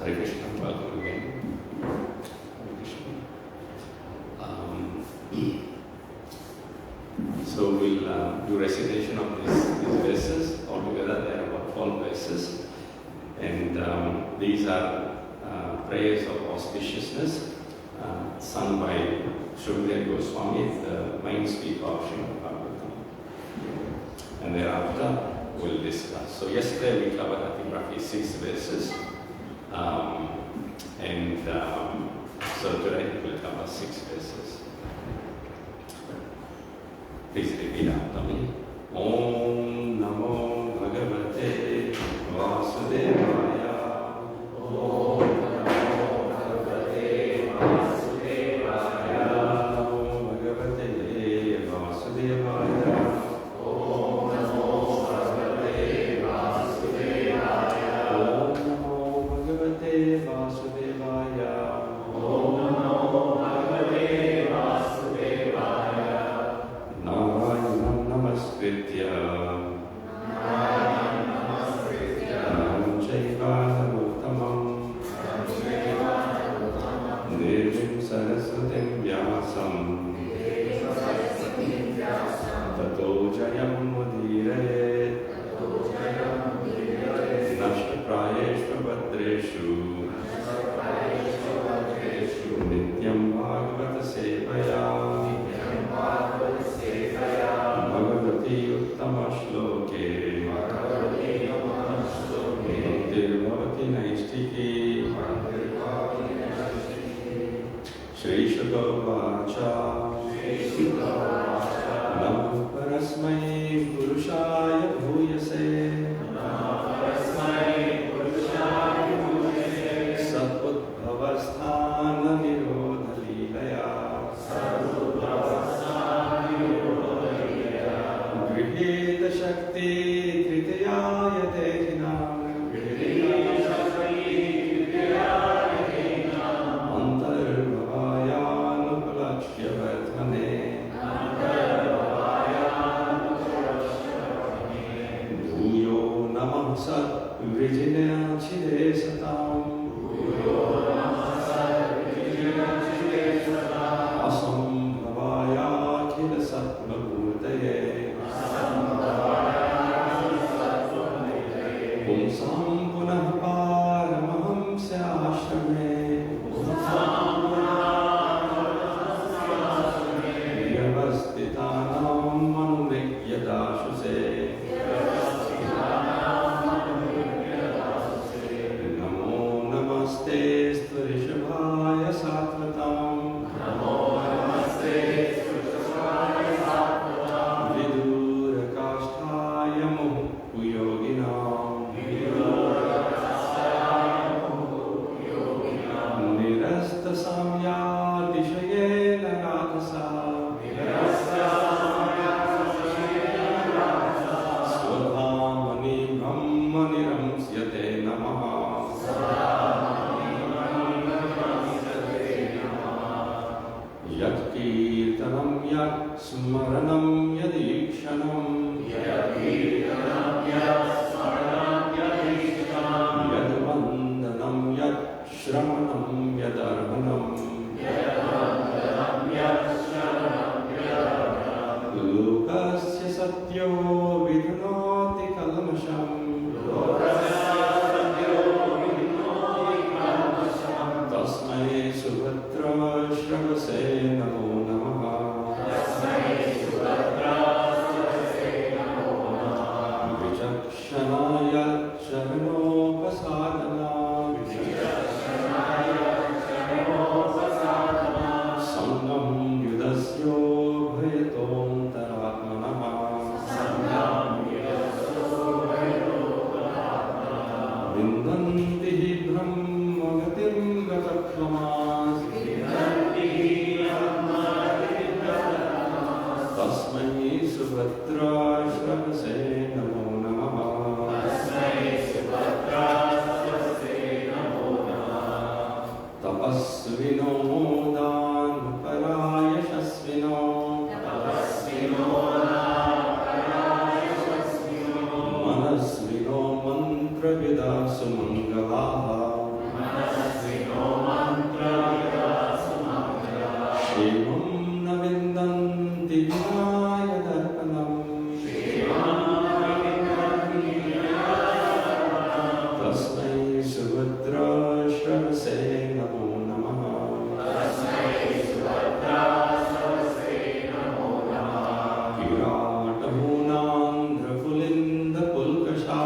Hare Krishna, welcome again. Hare Krishna. So we'll do recitation of these verses. Altogether there are about 12 verses. And these are prayers of auspiciousness sung by Srimad Goswami, the main speaker of Srimad Bhagavatam. And thereafter we'll discuss. So yesterday we covered, I think, roughly 6 verses. So today we'll cover 6 verses. Please repeat after me. Om Namo Bhagavate Vasudevaya. Om Namo Bhagavate Vasudevaya. Namo Bhagavate Vasudevaya. Om Namo Bhagavate Vasudevaya. Om Namo Bhagavate Vasudevaya. Om Namo Bhagavate Vasudevaya. Namaskritya सरस्वतीं व्यासं ततो जयं मुदीरयेत् नष्टप्रायेषु भद्रेषु नित्यं भागवत सेवया भगवती उत्तमश्लोके भक्तिर्भवति नैष्ठिकी श्रीशुकोवाच नमः परस्मै पुरुषाय भूयसे सत्पुद्भवस्थाननिरोधलीलया गृहीतशक्ति तृतीयाय तेहिनाम् अन्तर्भवायानुपलक्ष्य वर्धने भूयो नमः सद्विजिनाचिदे सताम् असम्भवायाखिल सत्त्वमूर्तये पुंसां पुनः पारमहंस्याश्रमे व्यवस्थितानां मनुनित्यदाशुषे नमो नमस्ते ऋषभाय सात्वताम् विदूरकाष्ठाय मुहुः निरस्तसाम्यातिशयेन राधसा स्वधामनि ब्रह्मनिरंस्यते नमः यत्कीर्तनं यत्स्मरणं यदीक्षणं यद्वन्दनं यत्श्रवणं यदर्पणं लोकस्य सत्यो विधुनोति कल्मषम् तस्मै सुभद्राश्रवसे नमो नमः विचक्षणाय चरणोपसादना सङ्गं युधस्यो भयतोऽन्तरात्मनः विन्दन्ति हि ब्रह्मगतिं गतत्वमास् तस्मै सुभद्राश्रवसे नमो नमः तपस्विनो दानपरायशस्विनो मनस्विनो मन्त्रविदा सुमङ्गलाः क्षेमं न विन्दन्ति विनाय दर्पणम् तस्मै सुभद्राश्रवसे नमो नमः किराटहूनान्ध्रपुलिन्दपुल्कषा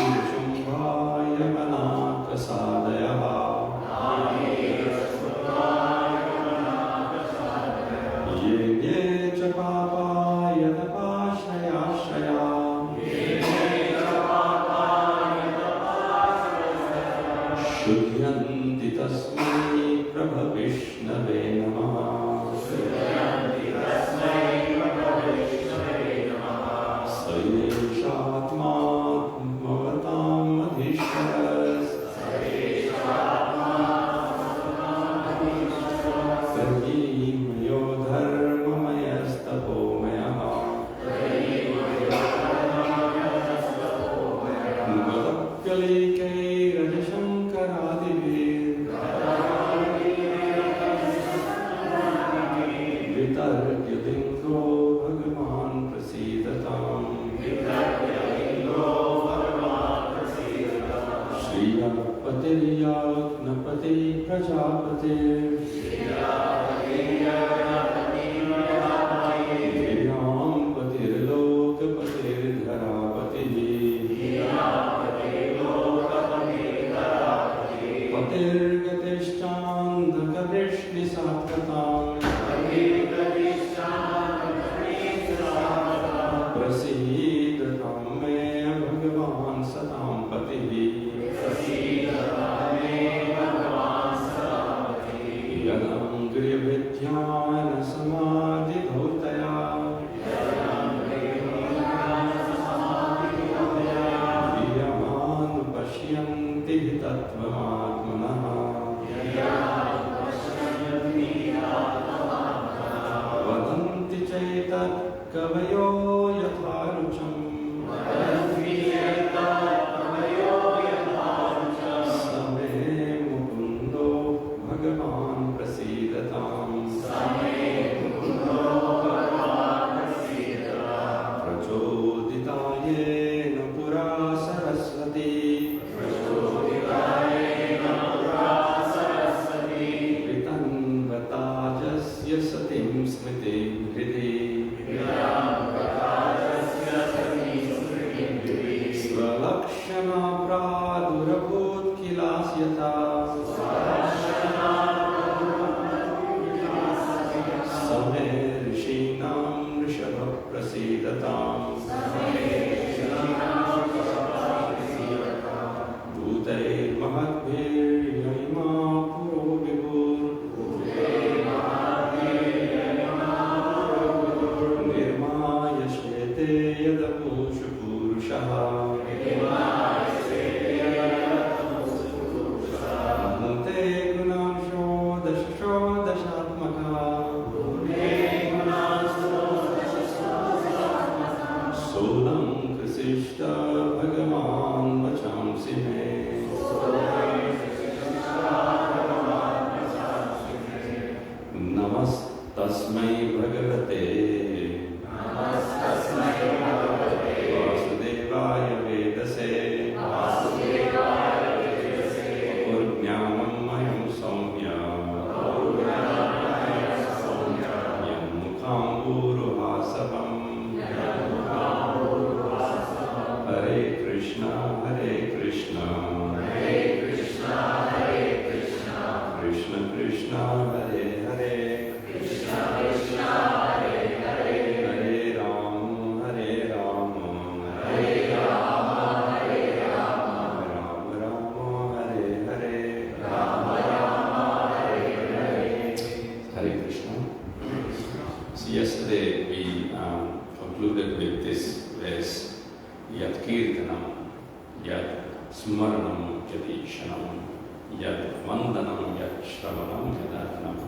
आभीषुम्भाय मनाकसादयः ये ये च पापाय तपाश्रयाश्रया शुध्यन्ति तस्मै प्रभविष्णवे नमः स एषात्मा भवताम् अधीश्वरः तर्हीमयो धर्ममयस्तपोमयः गतप्य पुष्कलीकैरजशङ्करादिभिः वितर्क्यलिङ्गो भगवान् प्रसीदताम् श्रीयपतिर्याज्ञपति प्रजापते कवयो यथारुचम् समे मुकुन्दो भगवान् प्रसीदताम् प्रचोदितायेन पुरा सरस्वती वितन्वताजस्य सतीं स्मृतिं हृदि स्वलक्षणा प्रादुरभूत्किलास्यता समे ऋषीणां ऋषभः प्रसीदताम् भूतैर्महद्भिर्यैमा पुरो निर्मायश्येते यदपूषु पुरुषः अन्ते गुणांशो दशात्मकः सोऽहं कृषिष्ट भगवान् वचांसि मे नमस्तस्मै भगवते वासुदेवाय वेदसे ज्ञानमयं सौम्य यन्मुखाम्बुरुहासवम् हरे Krishna Krishna Krishna Hare Hare Hare Ram Ram Ram Hare Hare Hare Krishna. So yesterday we concluded with this verse, Yat Kirtanam, Yat Smaranam, Yat Ishanam, Yat Vandanam, Yat Shravanam, Yadatnam.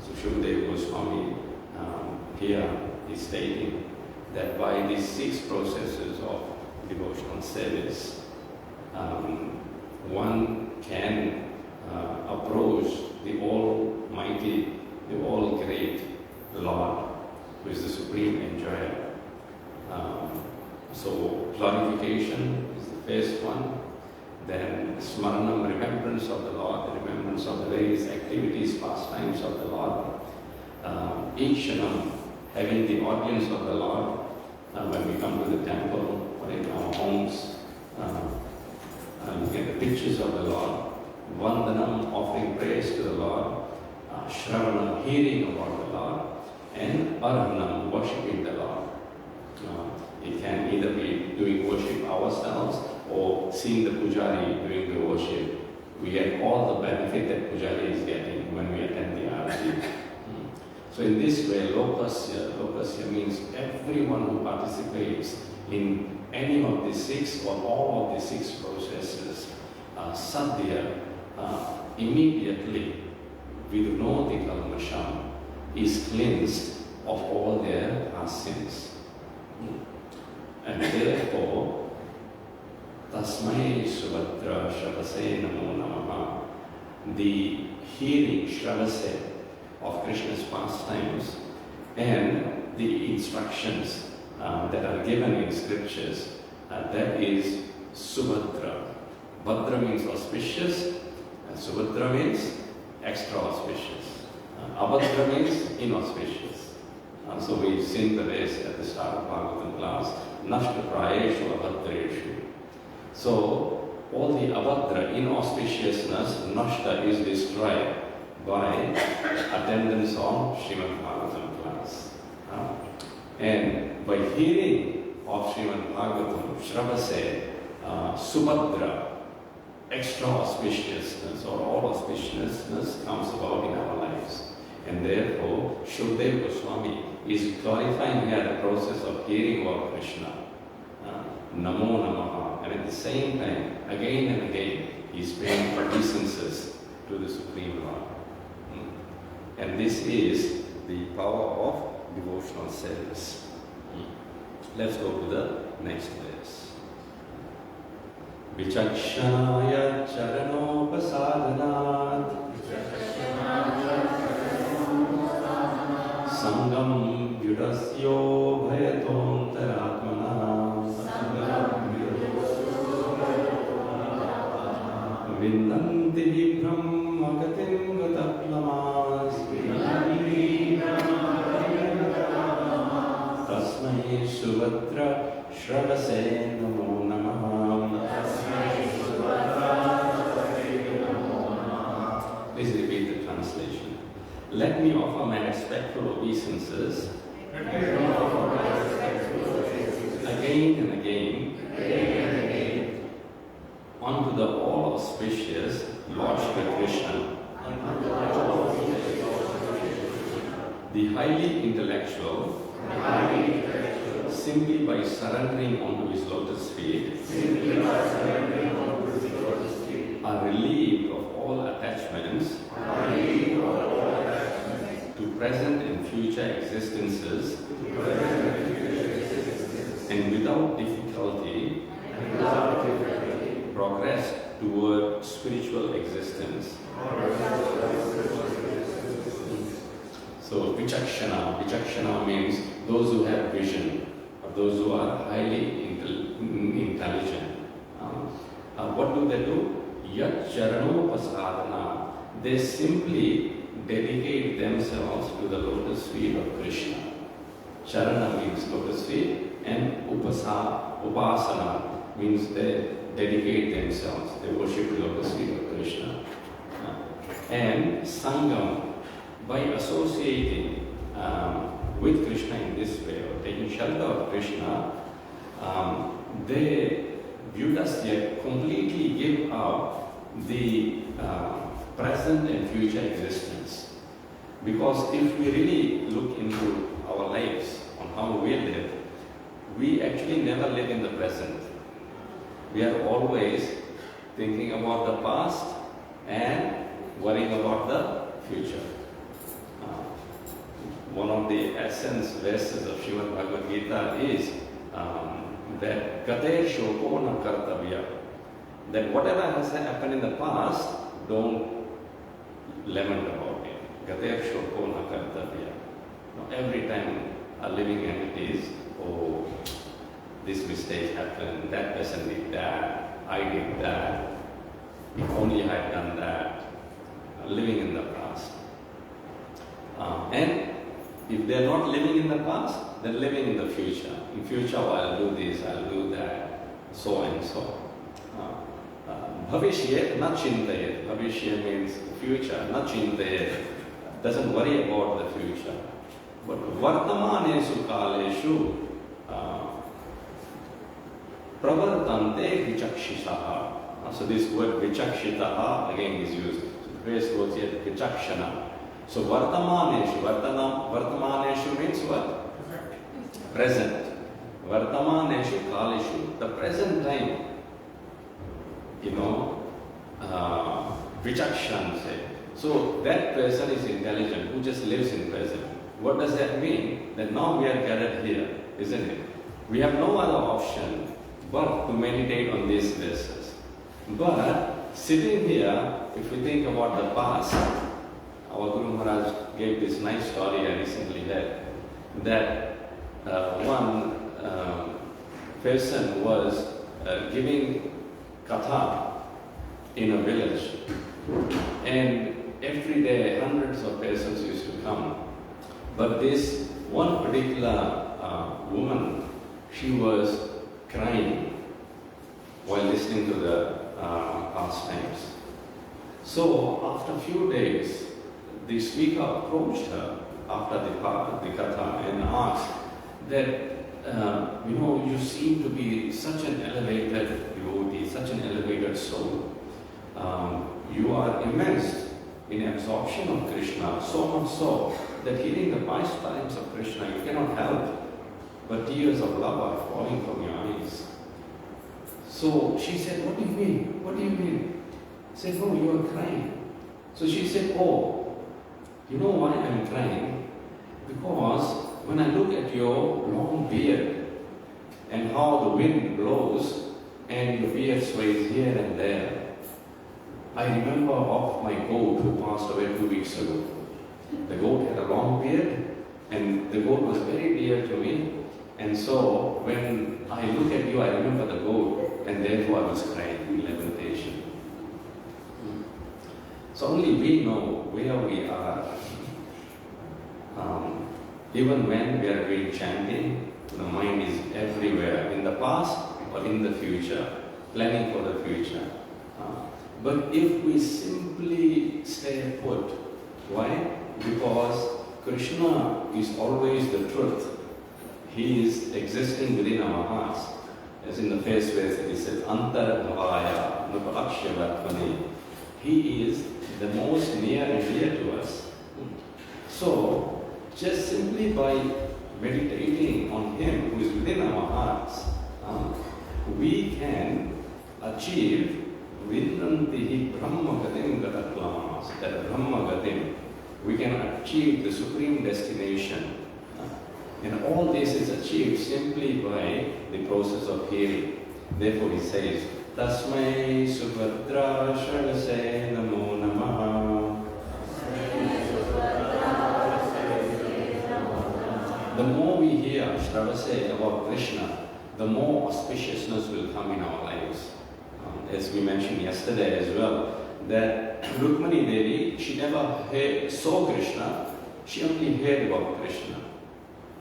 So Shukadeva Goswami here is stating that by these 6 processes of devotional service, one can approach the Almighty, the All-Great Lord, who is the Supreme Enjoyer. So glorification is the first one. Then Smaranam, remembrance of the Lord, the remembrance of the various activities, pastimes of the Lord. Ishanam, having the audience of the Lord when we come to the temple or in our homes, looking at the pictures of the Lord. Vandanam, offering praise to the Lord. Shravanam, hearing about the Lord. And Arahanam, worshipping the Lord. It can either be doing worship ourselves or seeing the pujari doing the worship. We get all the benefit that pujari is getting when we attend the arati. So in this way, lokasya means everyone who participates in any of the 6 or all of the 6 processes, sadhya, immediately, with no kalmasham, is cleansed of all their past sins. And therefore, Tasmai Subhadra Shravase Namo Namaha. The hearing, Shravase, of Krishna's pastimes and the instructions that are given in scriptures, that is Subhadra. Bhadra means auspicious, and Subhadra means extra auspicious. Abhadra means inauspicious. So we sing the verse at the start of Bhagavatam class, Nashta Prayeshu Abhadreshu. So all the Abhadra, inauspiciousness, Nashta, is destroyed by attendance on Srimad Bhagavatam class. And by hearing of Srimad Bhagavatam, Shravase, Subhadra, extra auspiciousness or all auspiciousness comes about in our lives. And therefore, Shukadeva Goswami is glorifying here the process of hearing about Krishna. Namo Namaha. And at the same time, again and again, he is paying obeisances to the Supreme Lord. And this is the power of devotional service. Let's go to the next verse. Vichakshanaya charanopasadhanat Sangam yudasyo bhayatontaratmana Vindanti vibhram magatim gataplamas Tasmai Subhadra Shravase Namo Namaha. Please repeat the translation. Let me offer my respectful obeisances again and again unto the all-auspicious Lord Shri Krishna, the highly intellectual, simply by surrendering onto his lotus feet, are relieved of all attachments to present and future existences, and without difficulty progress toward spiritual existence. So Vichakshana means those who have vision, or those who are highly intelligent. What do? Yat charanopasadhana. They simply dedicate themselves to the lotus feet of Krishna. Charana means lotus feet, and upasana means they dedicate themselves, they worship the lotus feet of Krishna. And Sangam, by associating with Krishna in this way, or taking shelter of Krishna, they Vyudasya completely give up the present and future existence. Because if we really look into our lives, on how we live, we actually never live in the present. We are always thinking about the past and worrying about the future. One of the essence verses of Srimad Bhagavad Gita is that Gate Shoko na Kartavya. That whatever has happened in the past, don't lament about it. Gate Shoko na Kartavya. Every time a living entity is, oh, this mistake happened, that person did that, I did that, if only I had done that, living in the past. And if they are not living in the past, then living in the future. In future, I'll do this, I'll do that, so and so. Bhavishya na chintayet. Bhavishya means future, na chintayet. Doesn't worry about the future. But vartamaneshu kaleshu pravartante vichakshishaha. So this word vichakshitaha again is used. So the phrase goes here, vichakshana. So vartamaneshu means what? Present. Vartamaneshu kaleshu. The present time. Vichakshan say. So that person is intelligent who just lives in present. What does that mean? That now we are gathered here, isn't it? We have no other option but to meditate on these verses. But sitting here, if we think about the past, our Guru Maharaj gave this nice story I recently heard, that one person was giving katha in a village, and every day hundreds of persons used to come. But this one particular woman, she was crying while listening to the pastimes. So after a few days, the speaker approached her after the katha and asked that, you seem to be such an elevated devotee, such an elevated soul. You are immersed in absorption of Krishna, so much so that hearing the pastimes of Krishna, you cannot help but tears of love are falling from your eyes. So she said, "What do you mean? What do you mean?" He said, "No, you are crying." So she said, "Oh, you know why I'm crying? Because when I look at your long beard and how the wind blows and your beard sways here and there, I remember of my goat who passed away 2 weeks ago. The goat had a long beard and the goat was very dear to me. And so when I look at you, I remember the goat and therefore I was crying in lamentation." So only we know where we are. Even when we are doing chanting, the mind is everywhere, in the past or in the future, planning for the future. But if we simply stay put, why? Because Krishna is always the truth. He is existing within our hearts. As in the first verse it says, Antar Bhavaya Nupakshyavatmani. He is the most near and dear to us. So, just simply by meditating on Him who is within our hearts, we can achieve Vindantihi Brahmagatim Gatatlamas, that Brahmagatim. We can achieve the supreme destination. And all this is achieved simply by the process of hearing. Therefore he says, Tasmai Subhadra Shravase Namo Namaha. The more we hear Shravase about Krishna, the more auspiciousness will come in our lives. As we mentioned yesterday as well, that Rukmani Devi, she never saw Krishna, she only heard about Krishna.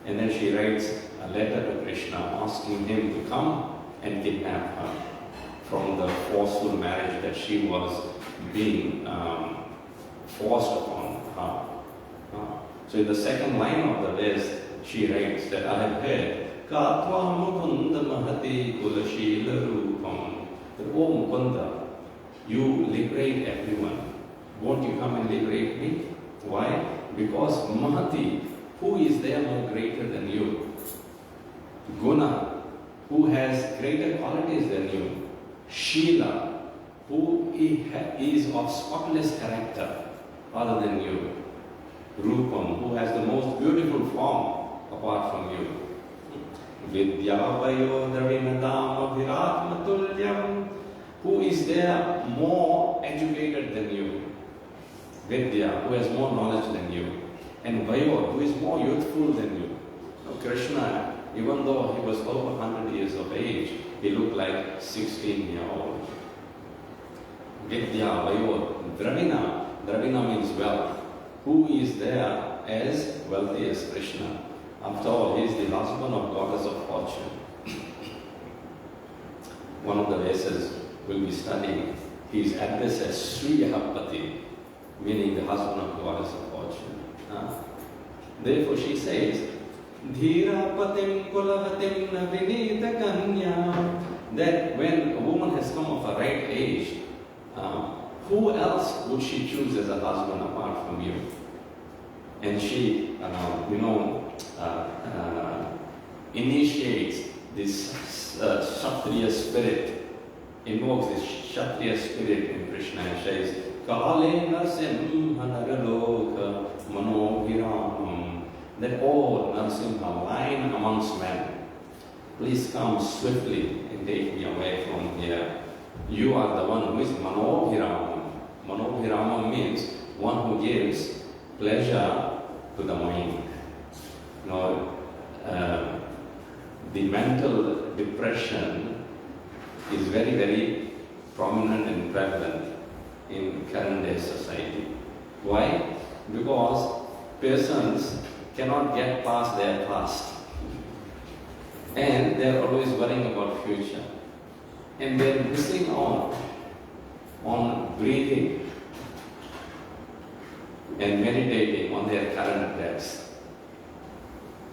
And then she writes a letter to Krishna asking him to come and kidnap her from the forceful marriage that she was being forced upon her. So in the second line of the verse, she writes that I have heard, Katva Mukunda Mahati Kulashila Rupam. That, oh Mukunda, you liberate everyone. Won't you come and liberate me? Why? Because Mahati, who is there more greater than you? Guna, who has greater qualities than you? Sheela, who is of spotless character other than you? Rupam, who has the most beautiful form apart from you? Vidya Vayo Dravinadam Abhiratmatulyam, who is there more educated than you? Vidya, who has more knowledge than you? And Vayo, who is more youthful than you? Now, Krishna, even though he was over 100 years of age, he looked like 16-year-old. Vidya, Vayo, Dravina. Dravina means wealth. Who is there as wealthy as Krishna? After all, he is the husband of goddess of fortune. One of the verses we'll be studying, he is addressed as Sriyapati, meaning the husband of goddess of fortune. Therefore she says, Dhira patim kulavatim navinita kanya, that when a woman has come of a right age, who else would she choose as a husband apart from you? And she, initiates this Kshatriya spirit, invokes this Kshatriya spirit in Krishna and says, Kalena Simha Nagaloka Manogiramam, that all Narasimha, line amongst men. please come swiftly and take me away from here. You are the one who is Manobhiramam. Manobhiramam means one who gives pleasure to the mind. You know, the mental depression is very, very prominent and prevalent in current day society. Why? Because persons cannot get past their past. And they're always worrying about future. And they're missing out on breathing and meditating on their current breaths.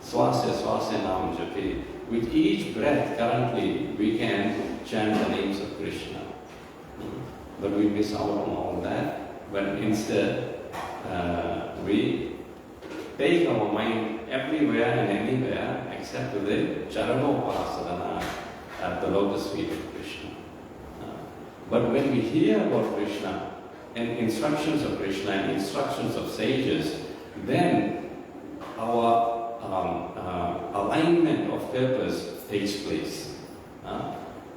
Swasya, swasya nam japi. With each breath currently we can chant the names of Krishna. But we miss out on all that. But instead we take our mind everywhere and anywhere except to the Charanopasana at the lotus feet of Krishna. But when we hear about Krishna and instructions of Krishna and instructions of sages, then our alignment of purpose takes place.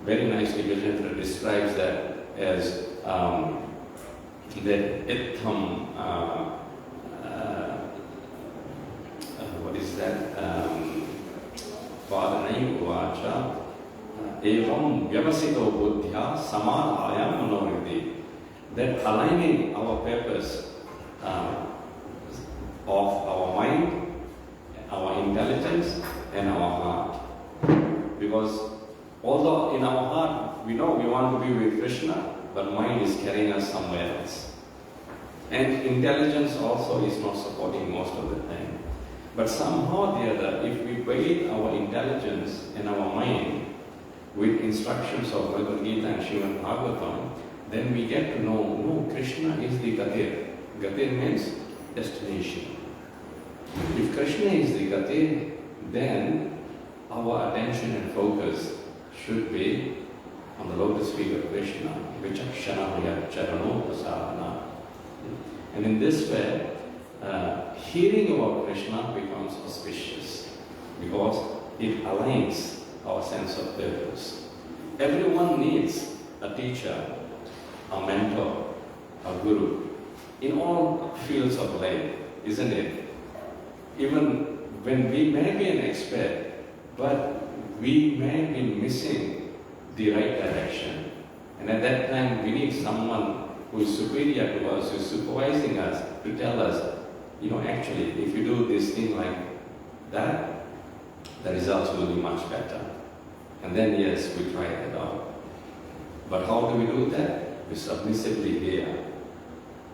Very nicely, Viraja describes that as that itham, what is that? Vadanai uvacha evam vyavasito buddhya samadhaya manoriti. That aligning our purpose of our mind, our intelligence and our heart. Because although in our heart we know we want to be with Krishna, but mind is carrying us somewhere else. And intelligence also is not supporting most of the time. But somehow or the other, if we weight our intelligence and our mind with instructions of Bhagavad Gita and Srimad Bhagavatam, then we get to know, no, Krishna is the Gatir. Gatir means destination. If Krishna is the Gatir, then our attention and focus should be on the lotus feet of Krishna, vichakshana charanopasana. And in this way, hearing about Krishna becomes auspicious because it aligns our sense of purpose. Everyone needs a teacher, a mentor, a guru, in all fields of life, isn't it? Even when we may be an expert, but we may be missing the right direction. And at that time, we need someone who is superior to us, who is supervising us, to tell us, you know, actually, if you do this thing like that, the results will be much better. And then, yes, we try it out. But how do we do that? We submissively hear.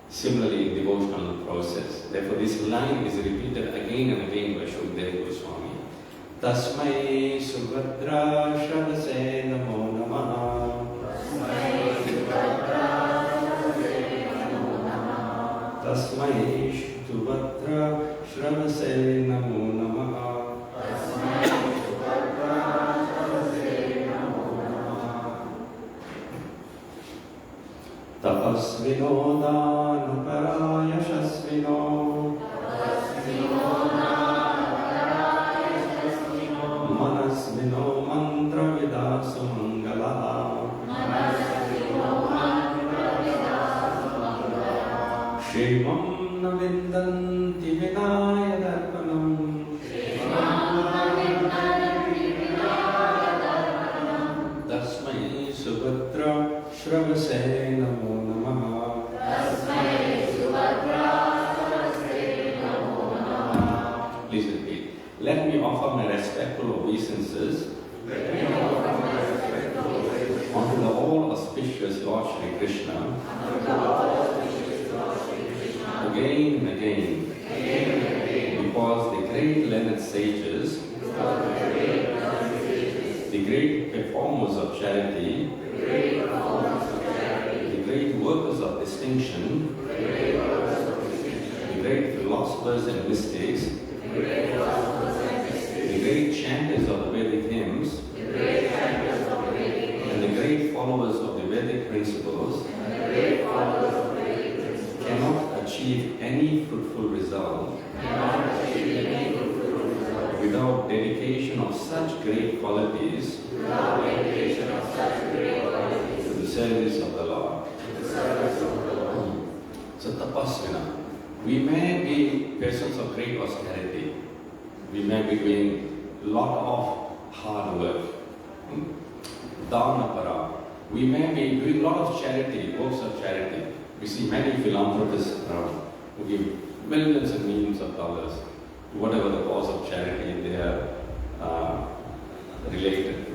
Similarly, in devotional process. Therefore, this line is repeated again and again by Shukadeva Goswami. Tasmai Subhadra Shravase Namo Namaha. Tasmai Subhadra Shravase Namo Namaha. Tapasvino dana yashasvino manasvino mantra vidasu mangala Shrimam navindanti vinaya darpanam Tasmai Subhadra Shravase Namo Namaha. Please repeat. Let me offer my respectful obeisances unto the all auspicious Lord Shri Krishna again and again, because the great learned sages, the great performers of charity, the great workers of distinction, the great philosophers and mystics, the great chanters of the Vedic hymns, and the great followers of the Vedic principles cannot achieve any fruitful result without dedication of such great qualities to the service of the Lord. So tapasvina. We may be persons of great austerity. We may be doing a lot of hard work. Dhanapara. We may be doing a lot of charity, works of charity. We see many philanthropists around who give millions and millions of dollars to whatever the cause of charity they are related to.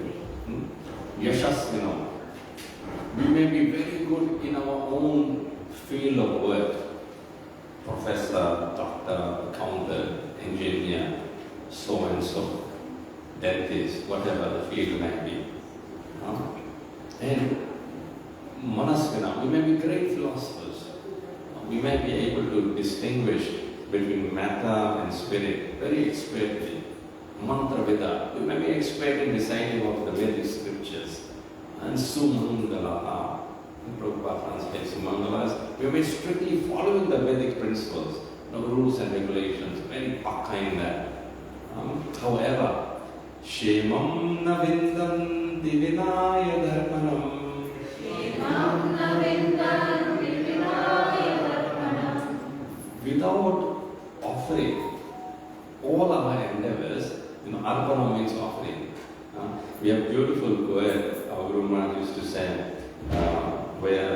Yashasvina. We may be very good in our own field of work. Professor, doctor, accountant, engineer, so and so, dentist, whatever the field may be. And manasvina, we may be great philosophers. We may be able to distinguish between matter and spirit very expertly. Mantra Veda, we may be expert in reciting of the Vedic scriptures. And Sumangalaha, Prabhupada translates Sumangalas, we may be strictly following the Vedic principles, rules and regulations, very pakka in that. However, Shemam Navindam Divinaya Dharmanam. Without offering all our endeavors, Arpana means offering. We have beautiful poet, our Guru Maharaj used to say, where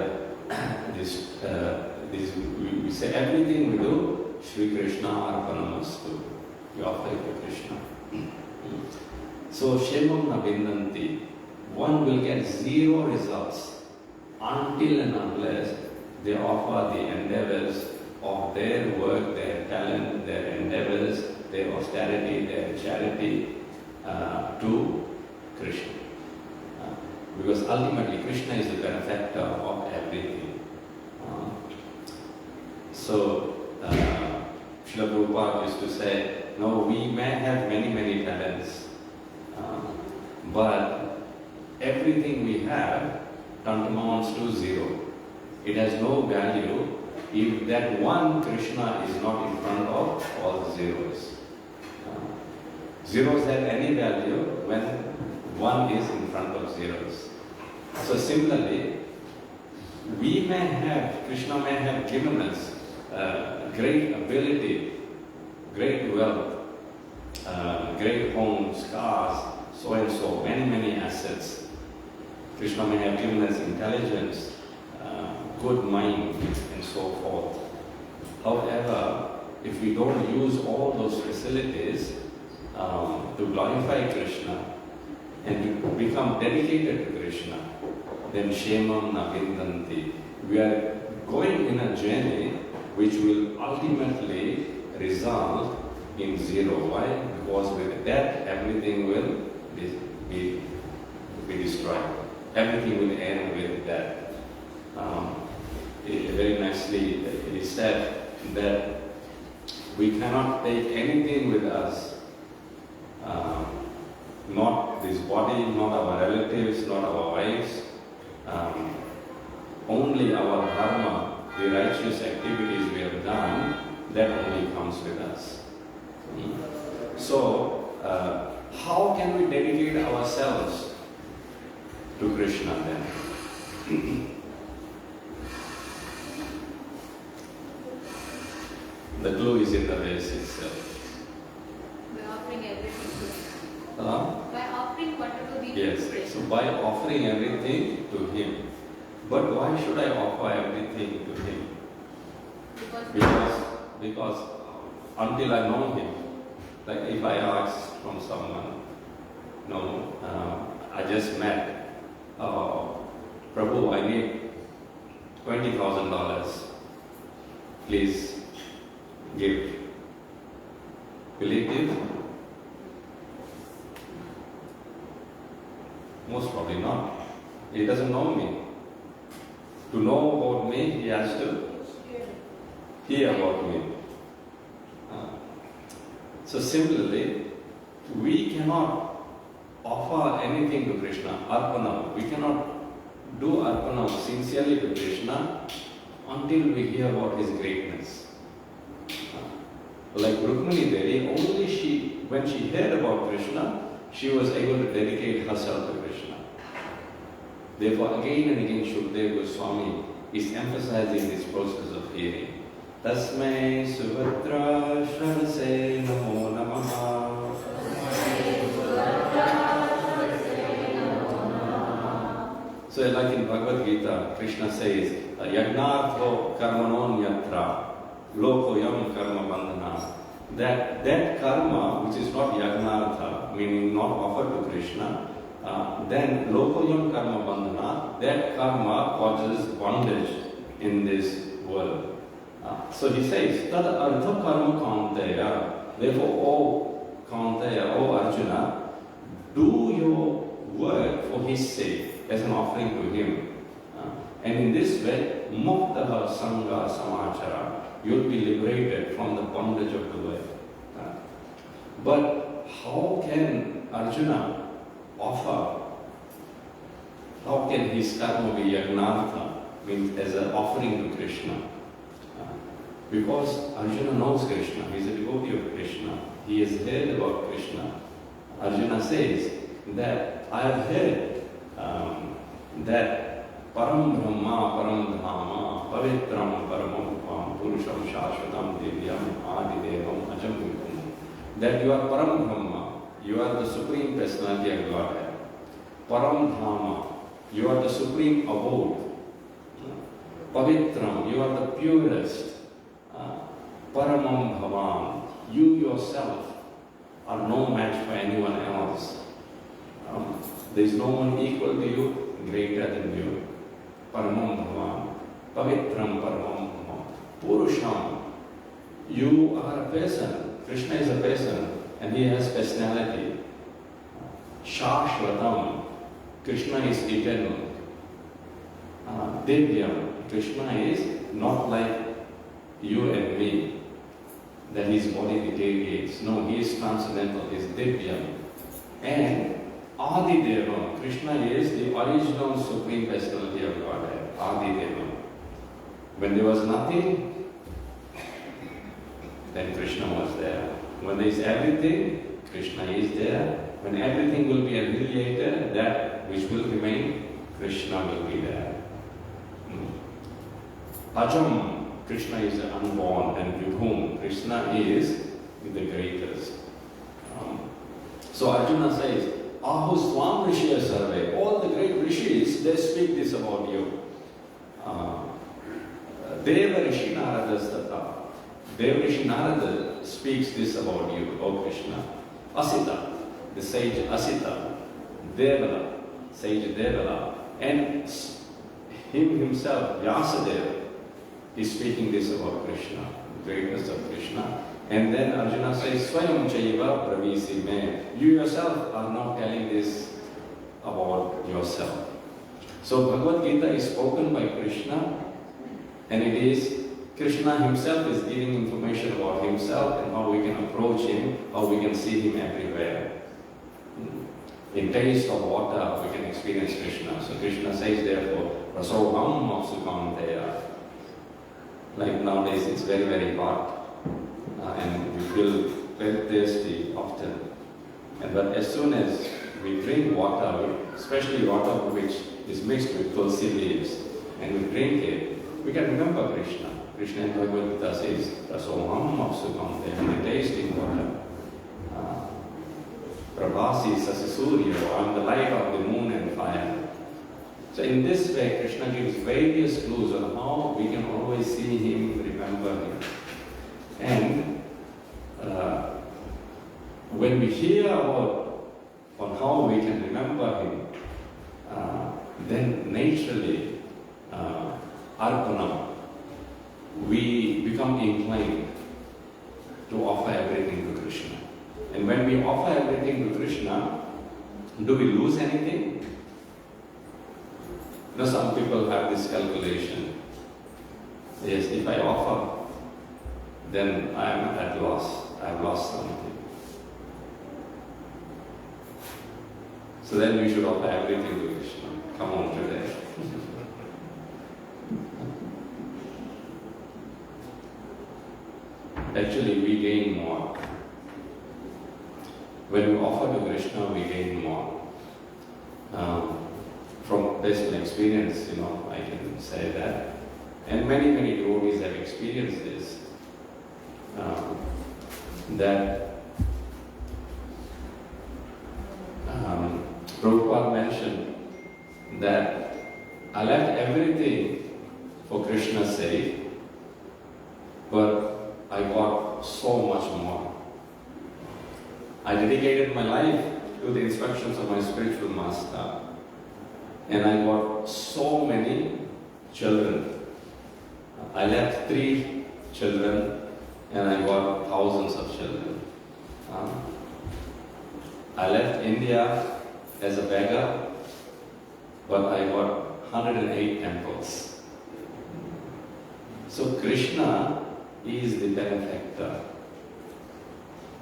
we say everything we do, Shri Krishna Arpanamastu. We offer it to Krishna. So, Shemam Nabindanti, one will get zero results until and unless they offer the endeavors of their work, their talent, their endeavors, their austerity, their charity to Krishna. Because ultimately Krishna is the benefactor of everything. So, Srila Prabhupada used to say, no, we may have many talents, but everything we have tantamounts to zero. It has no value if that one Krishna is not in front of all the zeros. Zeros have any value when one is in front of zeros. So similarly, Krishna may have given us great ability, great wealth, great homes, cars, so and so, many assets. Krishna may have given us intelligence, good mind, and so forth. However, if we don't use all those facilities to glorify Krishna and to become dedicated to Krishna, then Shemam Navindanti. We are going in a journey which will ultimately result in zero. Why? Because with that, everything will be destroyed. Everything will end with that. Very nicely, it is said that we cannot take anything with us, not this body, not our relatives, not our wives, only our dharma, the righteous activities we have done, that only comes with us. So, how can we dedicate ourselves to Krishna then? The clue is in the verse itself. By offering everything to Him. By offering whatever we do. Yes, so by offering everything to Him. But why should I offer everything to Him? Because until I know Him, like if I ask from someone, I just met, Prabhu, I need $20,000. Please give. Will he give? Most probably not. He doesn't know me. To know about me, he has to hear about me. So similarly, we cannot offer anything to Krishna, arpanam. We cannot do arpanam sincerely to Krishna until we hear about His greatness. Like Rukmini Devi, when she heard about Krishna, she was able to dedicate herself to Krishna. Therefore, again and again, Shukdev Goswami is emphasizing this process of hearing. Tasmai Subhadra Shravase Namo Namaha. So like in Bhagavad Gita, Krishna says, Yagnartho karmanonyatra, lokoyam karma bandhana. That karma, which is not yagnartha, meaning not offered to Krishna, then lokoyam karma bandhana, that karma causes bondage in this world. So he says, Tada artha karma kaunteya. Therefore, O Kaunteya, O Arjuna, do your work for his sake, as an offering to him. And in this way, muktaha sangha samachara, you'll be liberated from the bondage of the world. But how can Arjuna offer, how can his karma be yagnartha, means as an offering to Krishna? Because Arjuna knows Krishna, he is a devotee of Krishna, he has heard about Krishna. Arjuna says that I have heard that Param Brahma, Param Dhama, Pavitram Paramam Purusham Shashvatam Divyam Adidevam Ajam Vikum. That you are Param Brahma, you are the Supreme Personality of Godhead. Param Dhama, you are the Supreme Abode. Pavitram, you are the purest. Paramam Bhavam, you yourself are no match for anyone else. There is no one equal to you, greater than you. Paramam Bhavam, Pavitram Paramam Bhavam. Purusham, you are a person. Krishna is a person and he has personality. Shashvatam, Krishna is eternal. Divyam, Krishna is not like you and me, that his body deteriorates. No, he is transcendental, he is Divyam. And Adideva, Krishna is the original Supreme Personality of Godhead, Adideva. When there was nothing, then Krishna was there. When there is everything, Krishna is there. When everything will be annihilated, that which will remain, Krishna will be there. Ajam, Krishna is unborn, and with whom Krishna is the greatest. So Arjuna says, Ahu Swam Rishya Sarve, all the great rishis, they speak this about you. Deva Rishi Narada Stata. Deva Rishi Narada speaks this about you, O Krishna. Asita, the sage Asita. Devala, sage Devala. And him himself, Vyasadeva, is speaking this about Krishna, the greatness of Krishna. And then Arjuna says, Swayam Chaiva Pravisi Me. You yourself are now telling this about yourself. So Bhagavad Gita is spoken by Krishna, and it is Krishna himself is giving information about himself and how we can approach him, how we can see him everywhere. In taste of water, we can experience Krishna. So Krishna says therefore, Rasoham Mapsukamteya. Like nowadays it's very, very hot. And we feel very thirsty often. But as soon as we drink water, especially water which is mixed with tulsi leaves, and we drink it, we can remember Krishna. Krishna in Bhagavad Gita says, Rasoham Mapsukamte, and the tasting water. Prabhasi Sasisurya, I am the light of the moon and fire. So in this way, Krishna gives various clues on how we can always see him, remember him. And when we hear about on how we can remember him, then naturally, arpana, we become inclined to offer everything to Krishna. And when we offer everything to Krishna, do we lose anything? You know, some people have this calculation. Yes, if I offer, then I am at loss. I have lost something. So then we should offer everything to Krishna. Come on today. actually we gain more. When we offer to Krishna, we gain more. From personal experience, I can say that. And many, many devotees have experienced this. That Prabhupada mentioned that I left everything for Krishna's sake, but I got so much more. I dedicated my life to the instructions of my spiritual master, and I got so many children. I left 3 children, and I got thousands of children. I left India as a beggar, but I got 108 temples. So Krishna is the benefactor.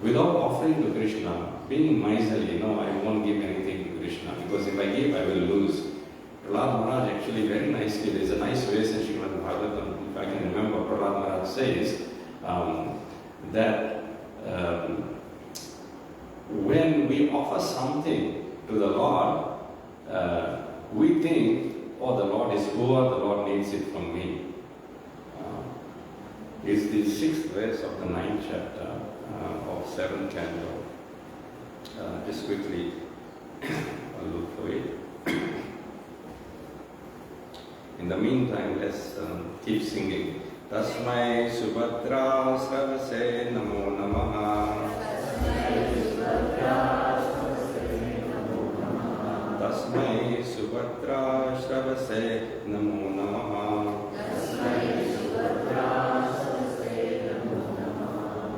Without offering to Krishna, being miserly, I won't give anything to Krishna, because if I give, I will lose. Prahlad Maharaj actually very nicely, there's a nice verse in Srimad Bhagavatam, if I can remember, Prahlad Maharaj says that when we offer something to the Lord, we think, oh, the Lord is poor, the Lord needs it from me. It's the 6th verse of the 9th chapter of 7th canto. Just quickly, I'll look for it. In the meantime, let's keep singing. Tasmai Subhadra Sravase Namo Namaha. Tasmai Subhadra Sravase Namo Namaha.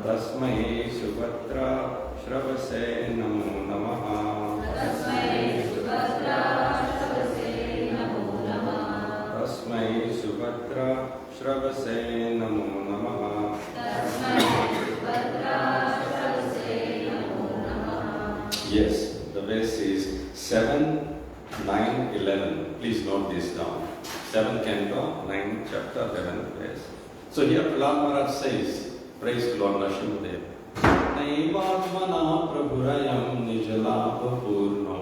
Tasmai Subhadra Sravase Namo Namaha. Tasmai Subhadra Sravase Namo Namaha. Yes, the verse is 7, 9, 11. Please note this down. 7th canto, 9th chapter, 11th verse. So here Prahlad Maharaj says, praise to Lord Nrsimhadev. Naivatmana prabhurayam nijalabha purno.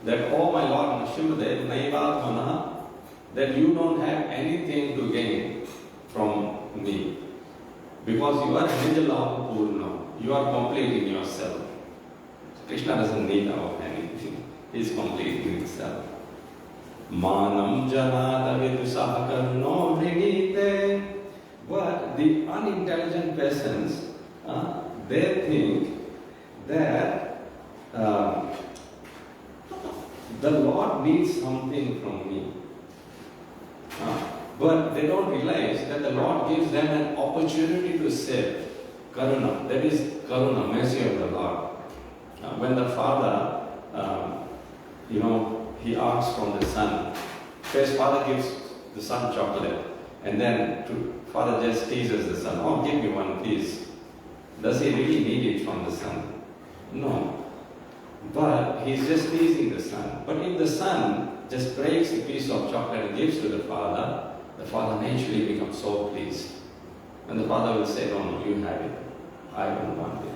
That, oh my Lord Nrsimhadev, Naivatmana, that you don't have anything to gain from me. Because you are nijalabha purno. You are complete in yourself. Krishna doesn't need our anything. He is complete in himself. Manam janada vidusahakarno vrinite. But the unintelligent persons, they think that the Lord needs something from me. But they don't realize that the Lord gives them an opportunity to serve. Karuna, that is Karuna, mercy of the Lord. When the father, he asks from the son, first father gives the son chocolate, and then father just teases the son, oh, give me one piece. Does he really need it from the son? No. But he's just teasing the son. But if the son just breaks a piece of chocolate and gives to the father naturally becomes so pleased. And the father will say, no, you have it. I don't want it.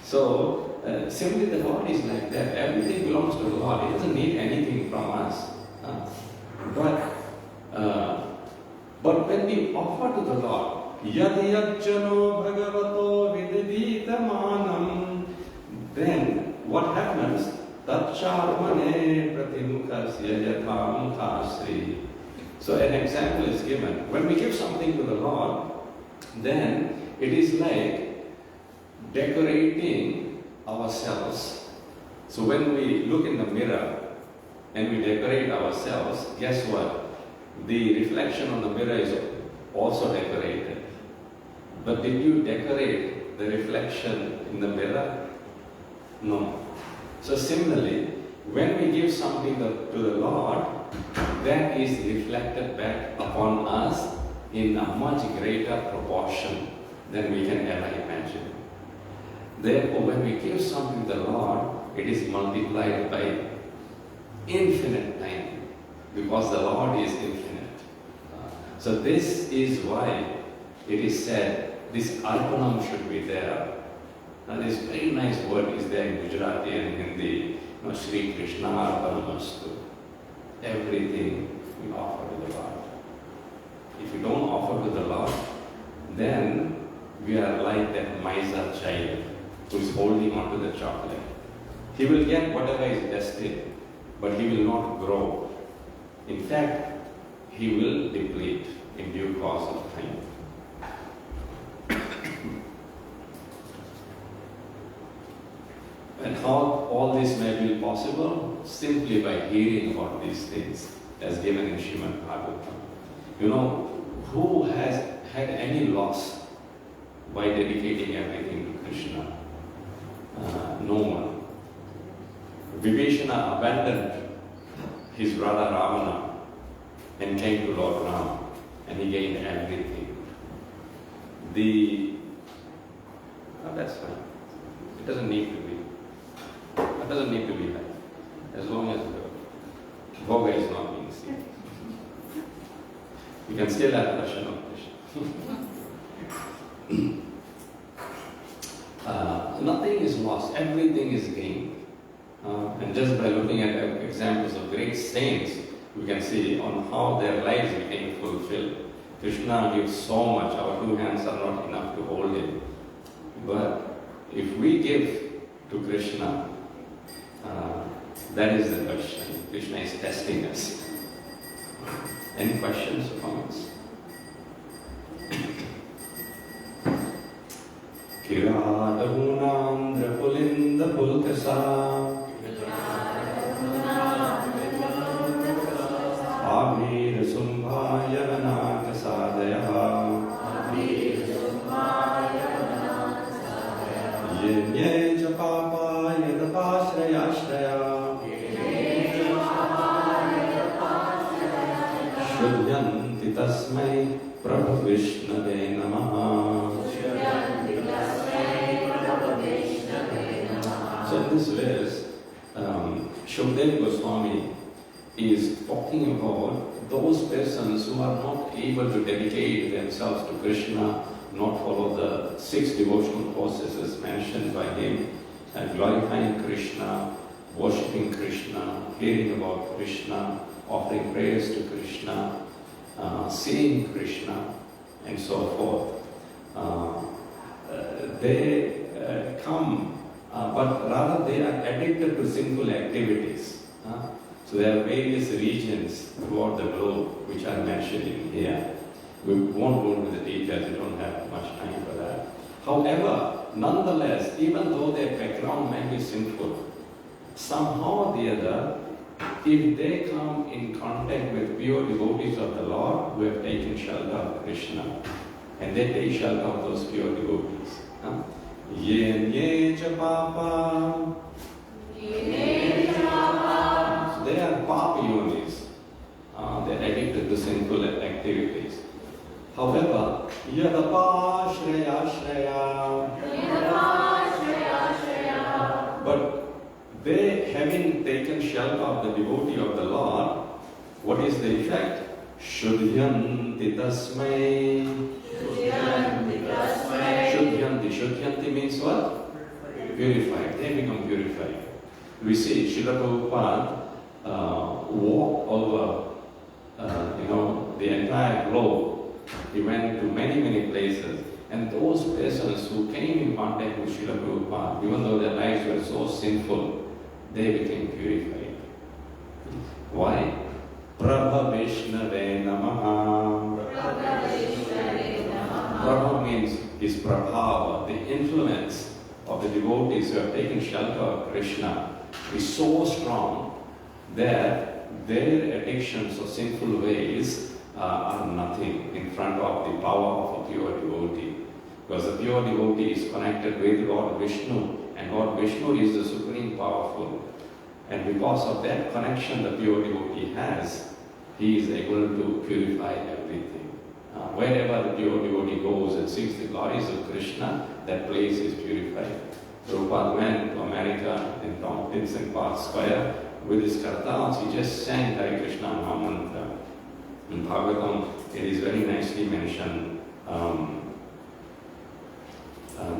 So, simply the Lord is like that. Everything belongs to the Lord. He doesn't need anything from us. But when we offer to the Lord, yadiyajjano bhagavato vididitamanam, then what happens? Tatcharmane pratimukhasya yathamkhasri. So an example is given. When we give something to the Lord, then it is like decorating ourselves. So when we look in the mirror and we decorate ourselves, guess what? The reflection on the mirror is also decorated. But did you decorate the reflection in the mirror? No. So similarly, when we give something to the Lord, that is reflected back upon us in a much greater proportion than we can ever imagine. Therefore, when we give something to the Lord, it is multiplied by infinite time, because the Lord is infinite. So this is why it is said, this arpanam should be there. Now this very nice word is there in Gujarati and Hindi, Shri Krishna Arpanamastu. Everything we offer to the Lord. If we don't offer to the Lord, then we are like that miser child who is holding on to the chocolate. He will get whatever is destined, but he will not grow. In fact, he will deplete in due course of time. And how all this may be possible? Simply by hearing about these things, as given in Srimad Bhagavatam. Who has had any loss by dedicating everything to Krishna? No one. Vibhishana abandoned his brother Ravana and came to Lord Ram, and he gained everything. That's fine. It doesn't need to be. It doesn't need to be like that. As long as the bhoga is not being seen. You can still have darshan of Krishna. Nothing is lost, everything is gained. And just by looking at examples of great saints, we can see on how their lives became fulfilled. Krishna gives so much, our two hands are not enough to hold him. But if we give to Krishna, that is the question. Krishna is testing us. Any questions or comments? Kiradahunam drapulinda pulkasa Abhir sumbhaya vanakasadaya Yenye japapa yadapashrayashraya Shudyanti tasmai prabhavishnave namaha. So in this verse, Shukdev Goswami is talking about those persons who are not able to dedicate themselves to Krishna, not follow the 6 devotional processes mentioned by him, glorifying Krishna, worshipping Krishna, hearing about Krishna, offering prayers to Krishna, seeing Krishna, and so forth. They come, but rather they are addicted to sinful activities. So there are various regions throughout the globe which are mentioned in here. We won't go into the details, we don't have much time for that. However, nonetheless, even though their background may be sinful, somehow or the other, if they come in contact with pure devotees of the Lord who have taken shelter of Krishna, and they take shelter of those pure devotees. Yen ye cha papa. So they are papa yonis. They are addicted to sinful activities. However, yadapa shreya shreya. But they, having taken shelter of the devotee of the Lord, what is the effect? Shudhyanti tasmai. Shudhyanti means what? Purified. They become purified. We see Srila Prabhupada walked over, the entire globe. He went to many places. And those persons who came in contact with Srila Prabhupada, even though their lives were so sinful, they became purified. Why? Prabha Vishnave Namaha. Prabha means his prabhava, the influence of the devotees who have taken shelter of Krishna is so strong that their addictions or sinful ways are nothing in front of the power of a pure devotee. Because the pure devotee is connected with Lord Vishnu, and Lord Vishnu is the supreme powerful. And because of that connection the pure devotee has, he is able to purify everything. Wherever the pure devotee goes and sings the glories of Krishna, that place is purified. Prabhupada went to America in Tompkins Park Square with his kartals. He just sang Hare Krishna Mahamantra. In Bhagavatam, it is very nicely mentioned.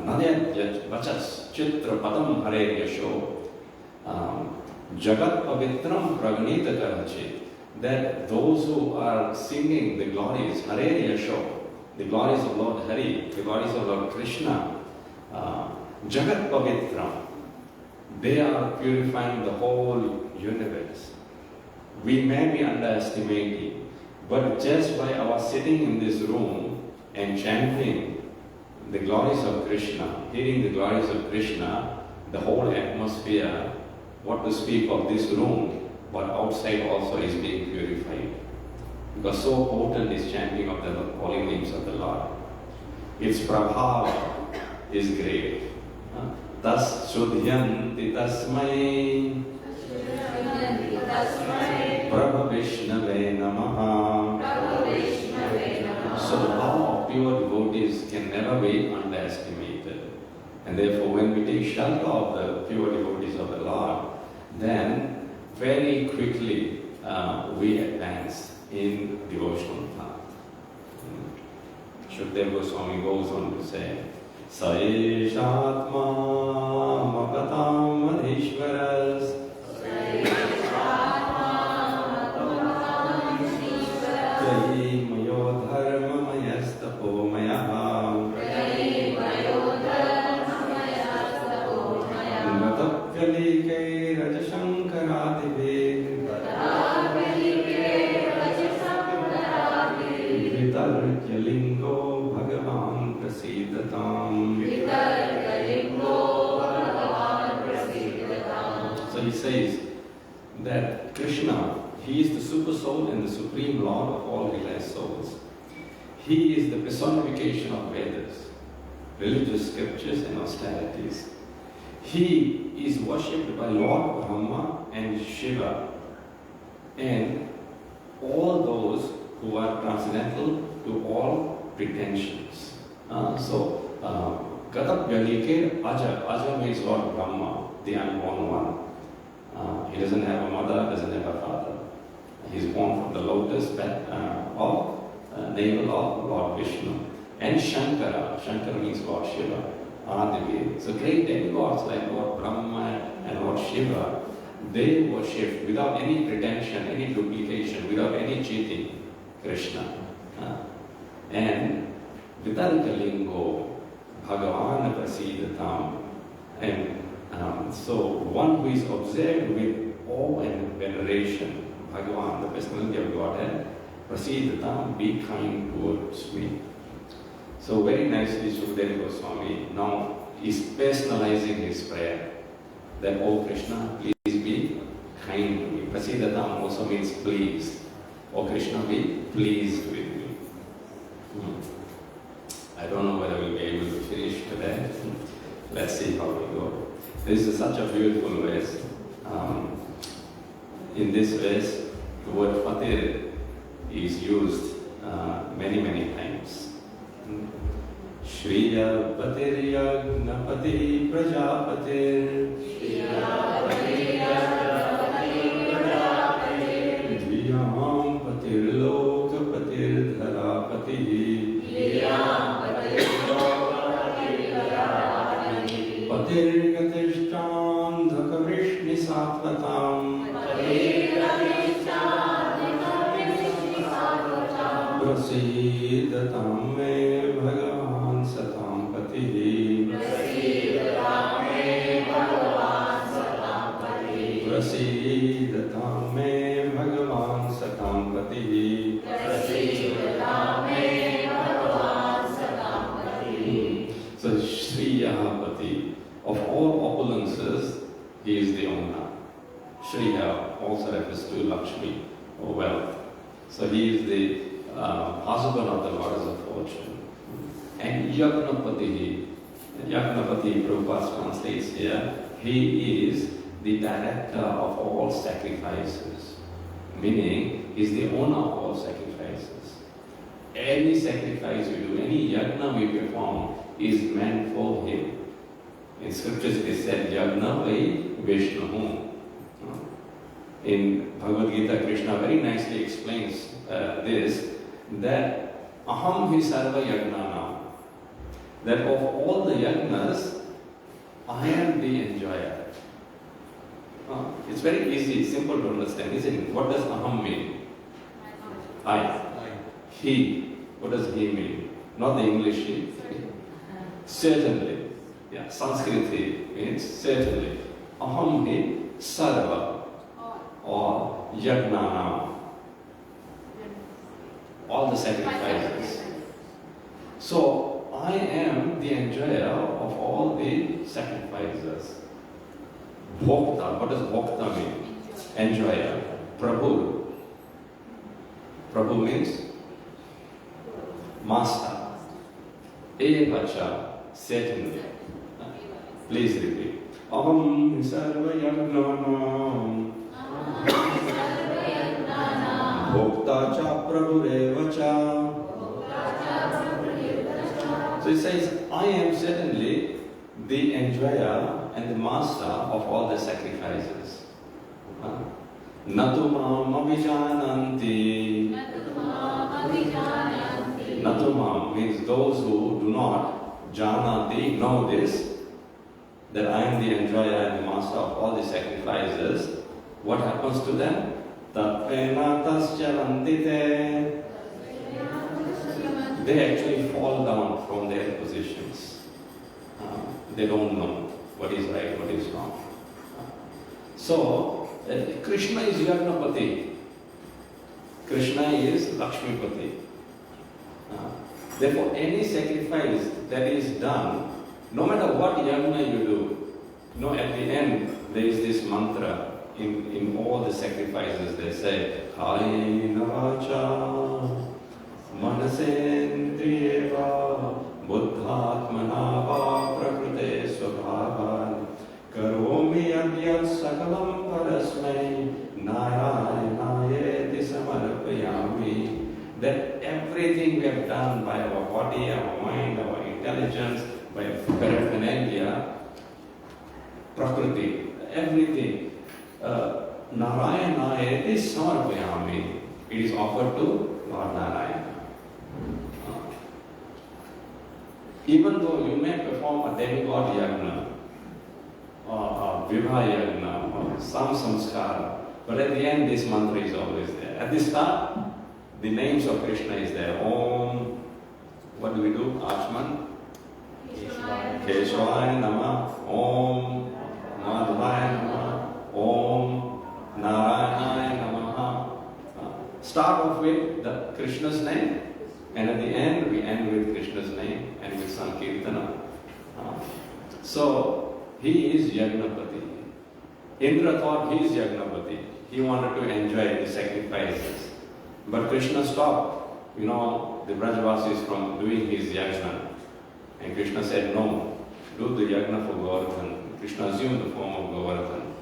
Nadyat vachas chitra padam hare yasho jagat pavitram pragnita karachi. That those who are singing the glories, Hare Yasho, the glories of Lord Hare, the glories of Lord Krishna, Jagat Pavitram, they are purifying the whole universe. We may be underestimating, but just by our sitting in this room and chanting the glories of Krishna, hearing the glories of Krishna, the whole atmosphere, what to speak of this room, but outside also is being purified. Because so potent is chanting of the holy names of the Lord. Its prabhava is great. Tas Sudhyanti Tasmai Prabha Vishnave Namaha. So the power of pure devotees can never be underestimated. And therefore when we take shelter of the pure devotees of the Lord, then very quickly we advance in devotional path. Shukdev Goswami goes on to say, Saeshatma Makatam Madhishvaras Jayi Mayo Dharma Mayastapo Mayaha Gatapyalike Rajashankaradive Vitarkyalingo Bhagavan Prasidatam. So he says that Krishna, he is the super soul and the supreme lord of all realized souls. He is the personification of Vedas, religious scriptures and austerities. He is worshipped by Lord Brahma and Shiva and all those who are transcendental to all pretensions. Gatapyalike Aja. Aja means Lord Brahma, the unborn one. He doesn't have a mother, doesn't have a father. He's born from the lotus navel of Lord Vishnu. And Shankara. Shankara means Lord Shiva. Adivi. So great demigods like Lord Brahma and Lord Shiva, they worship without any pretension, any duplication, without any cheating, Krishna. And Vitarkalingo Bhagavan Prasidatam. And so one who is observed with awe and veneration, Bhagavan, the personality of Godhead, Prasidatam, be kind towards me. So very nicely Sukadeva Goswami now is personalizing his prayer. That, oh Krishna, please be kind to me. Prasidatam also means pleased. Oh Krishna, be pleased with me. I don't know whether we'll be able to finish today. Let's see how we go. This is such a beautiful verse. In this verse, the word Patir is used many times. Shriya Patir Yagnapati Prajapatir Dviyam Patir Lokapatir Dharapati Patir Gatishtam Dhakavrishni Satvatam Prasidatam me Bhagavan Satam Pati Prasidatam me Bhagavan Satam Pati So Shriyapati, of all opulences, he is the owner. Shriya also refers to Lakshmi, or wealth. So he is the husband of the goddess of fortune. And Yagnapati, Prabhupada translates here, he is the director of all sacrifices. Meaning, he is the owner of all sacrifices. Any sacrifice we do, any yagna we perform, is meant for him. In scriptures it is said, Yagna vai Vishnu. In Bhagavad Gita, Krishna very nicely explains this, that Aham hi sarva yagnana. that of all the yagnas, I am the enjoyer. It's very easy, simple to understand, isn't it? What does aham mean? I. He. What does he mean? Not the English he. Certainly. Yeah, Sanskrit he means certainly. Aham he sarva. Or yagnanam. All the sacrifices. So, I am the enjoyer of all the sacrifices. Bhokta, what does bhokta mean? Enjoyer. Prabhu. Prabhu means master. Evacha, certainly. Please repeat. Aham sarva yagnanam. Bhokta cha prabhurevacha. So it says, I am certainly the enjoyer and the master of all the sacrifices. Natu mam avijananti. Natu mam means those who do not jananti, know this, that I am the enjoyer and the master of all the sacrifices. What happens to them? Tapena taschalandite. They actually fall down from their positions. They don't know what is right, what is wrong. So, Krishna is Yagnapati. Krishna is Lakshmipati. Therefore, any sacrifice that is done, no matter what yagna you do, at the end there is this mantra in all the sacrifices. They say, Kayena vacha manasendriyeva buddhatmana va prakrute svabhavan karomi adyat sakalam parasmai narayanayeti samarpayami. That everything we have done by our body, our mind, our intelligence, by paraphernalia, prakriti, everything, Narayanayeti samarpayami. It is offered to Lord Narayana. Even though you may perform a demigod yagna, or a Viraja yagna, or some samskara, but at the end this mantra is always there. At the start, the names of Krishna is there. Om, what do we do? Achman? Keshwaya Namah. Om, Madhavaya Namah. Om, Narayanaya Namaha. Start off with the Krishna's name, and at the end we end with Krishna's name and with Sankirtana. So he is Yagnapati. Indra thought he is Yagnapati. He wanted to enjoy the sacrifices. But Krishna stopped, the Brajavasis from doing his yajna. And Krishna said, no, do the yajna for Govardhan. Krishna assumed the form of Govardhan.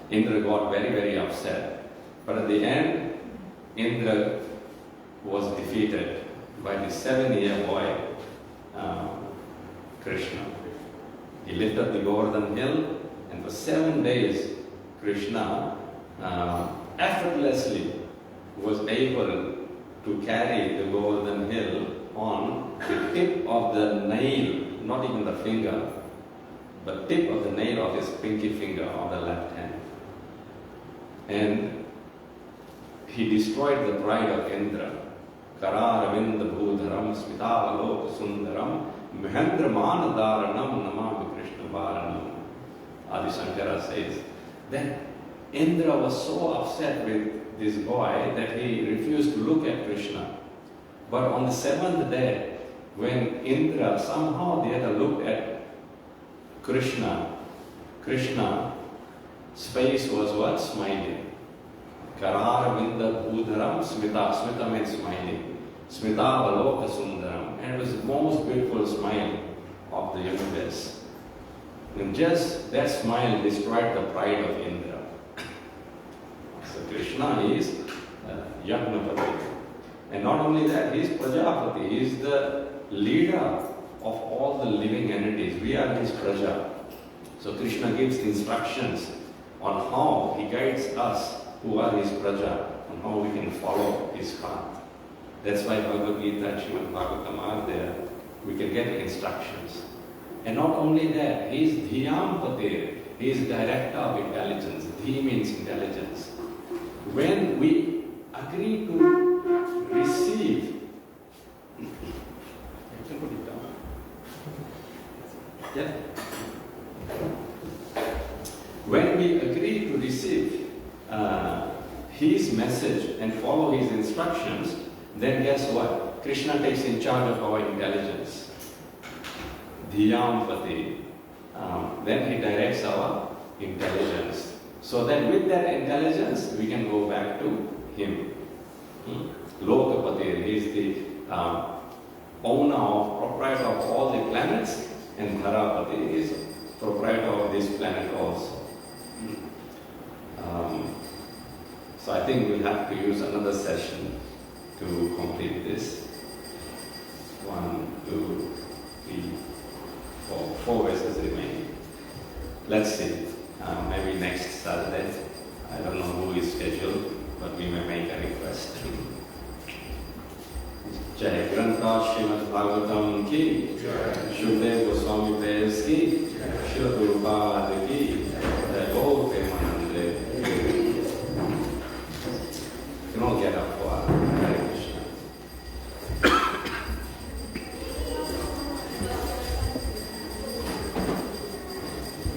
Indra got very, very upset. But at the end, Indra was defeated by the 7-year boy, Krishna. He lifted the Govardhan hill, and for 7 days, Krishna effortlessly was able to carry the Govardhan hill on the tip of the nail, not even the finger, but tip of the nail of his pinky finger of the left hand. And he destroyed the pride of Indra. Kararavinda bhudharam smitavaloka sundaram mahendra manadaranam namami Krishna varanam. Adi Shankara says that Indra was so upset with this boy that he refused to look at Krishna. But on the 7th day, when Indra somehow the other looked at Krishna, Krishna's face was what? Smiling. Kararavinda bhudharam smita. Smita means smiling. Smita valoka sundaram. And it was the most beautiful smile of the universe. And just that smile destroyed the pride of Indra. So Krishna is Yagnapati. And not only that, he is Prajapati. He is the leader of all the living entities. We are his Praja. So Krishna gives instructions on how he guides us who are his Praja, on how we can follow his path. That's why Bhagavad Gita and Srimad Bhagavatam are there. we can get instructions. And not only that, he is Dhiyampate, he is director of intelligence. Dhi means intelligence. When we agree to receive, you can put it down. Yeah. When we agree to receive his message and follow his instructions, then guess what? Krishna takes in charge of our intelligence. Dhiyampati. Then he directs our intelligence. So that with that intelligence, we can go back to him. Lokapati, he is the owner, proprietor of all the planets, and Dharapati is proprietor of this planet also. So I think we'll have to use another session to complete this. 1, 2, 3, 4. 4 verses remaining. Let's see. Maybe next Saturday. I don't know who is scheduled, but we may make a request. Jai Grantha Srimad Bhagavatam ki, Shukdev Goswami Prayers ki, Shri Prabhupada ki.